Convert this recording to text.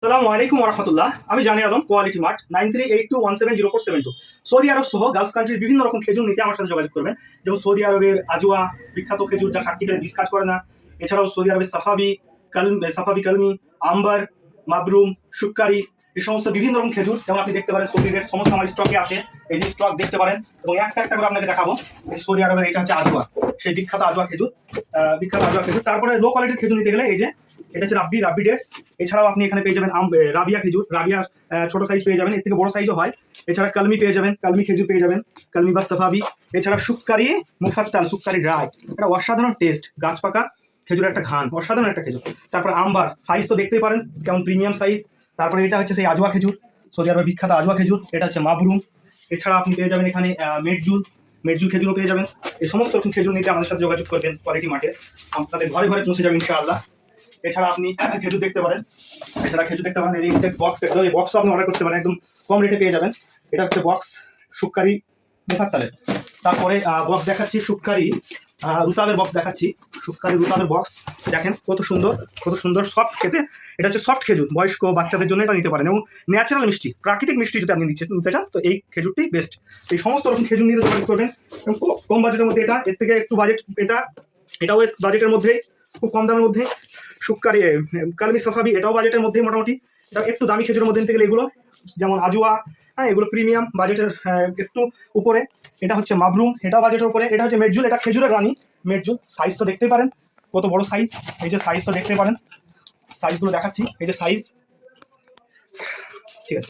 আসসালামু আলাইকুম রহমতুল্লাহ। আমি জানি আলম, কোয়ালিটি মার্ট 9382170472। সৌদি আরব সহ গালফ কান্ট্রির বিভিন্ন রকম খেজুর নিতে আমার সাথে যোগাযোগ করবেন। যেমন সৌদি আরবের আজওয়া বিখ্যাত খেজুর, যা খাট্টি খেলে বিষ কাজ করে না। এছাড়াও সৌদি আরবের সাফাবি কালমি, আম্বার, মাবরুম, শুক্কারি, এই সমস্ত বিভিন্ন রকম খেজুর যেমন আপনি দেখতে পারেন। সৌদি আরবের সমস্ত আমার স্টকে আসে, এই যে স্টক দেখতে পারেন এবং একটা একটা করে আপনাকে দেখাবো। সৌদি আরবের এটা হচ্ছে আজওয়া, সেই বিখ্যাত আজওয়া খেজুর। তারপরে লো কোয়ালিটির খেজুর নিতে গেলে এই যে এটা হচ্ছে রাব্বি ডেটস। এছাড়াও আপনি এখানে পেয়ে যাবেন রাবিয়া খেজুর, রাবিয়া ছোট সাইজ পেয়ে যাবেন, এর থেকে বড় সাইজও হয়। এছাড়া কালমি পেয়ে যাবেন, কালমি খেজুর পেয়ে যাবেন, কালমি বা সাফাবি। এছাড়া শুক্কারি মুফাত্তাল, শুক্কারি ড্রাই, এটা অসাধারণ টেস্ট, গাছ পাকা খেজুরের একটা ঘান, অসাধারণ একটা খেজুর। তারপর আম্বার, সাইজ তো দেখতেই পারেন কেমন প্রিমিয়াম সাইজ। তারপরে এটা হচ্ছে সেই আজওয়া খেজুর, সৌদি আরবের বিখ্যাত আজওয়া খেজুর, এটা হচ্ছে মাবরুম। এছাড়া আপনি পেয়ে যাবেন এখানে মেরজুল খেজুরও পেয়ে যাবেন। এই সমস্ত রকম খেজুর নিতে আমাদের সাথে যোগাযোগ করবেন, কোয়ালিটি মার্টে আপনাদের ঘরে ঘরে পৌঁছে যাবেন ইনশাআল্লাহ। এছাড়া আপনি খেজুর দেখতে পারেন, এই ইনটেক্স বক্স দেখতে পারেন, এই বক্সও আপনি অর্ডার করতে পারেন, একদম কম রেটে পেয়ে যাবেন। এটা হচ্ছে বক্স শুক্কারি মুফাত্তালের। তারপরে বক্স দেখাচ্ছি শুক্কারি রুতাবের বক্স দেখাচ্ছি। শুক্কারি রুতাবের বক্স দেখেন কত সুন্দর সফট খেতে। এটা হচ্ছে সফট খেজুর, বয়স্ক বাচ্চাদের জন্য এটা নিতে পারেন এবং ন্যাচারাল মিষ্টি, প্রাকৃতিক মিষ্টি যদি আপনি নিতে চান তো এই খেজুরটি বেস্ট। এই সমস্ত রকম খেজুর নিতে যোগাযোগ করবেন এবং খুব কম বাজেটের মধ্যে। এর থেকে একটু বাজেট, এটাও বাজেটের মধ্যে, খুব কম দামের মধ্যে। শুক্কারি কালমি সাফাবি, এটাও বাজেটের মধ্যেই মোটামুটি। এটা একটু দামি খেজুরের মধ্যে নিতে গেলে এগুলো যেমন আজওয়া, হ্যাঁ এগুলো প্রিমিয়াম বাজেটের একটু উপরে। এটা হচ্ছে মাবরুম, এটাও বাজেটের উপরে। এটা হচ্ছে মেরজুল, এটা খেজুরের রানী মেরজুল। সাইজ তো দেখতেই পারেন কত বড় সাইজ, এই যে সাইজ তো দেখতে পারেন, সাইজগুলো দেখাচ্ছি, এই যে সাইজ। ঠিক আছে।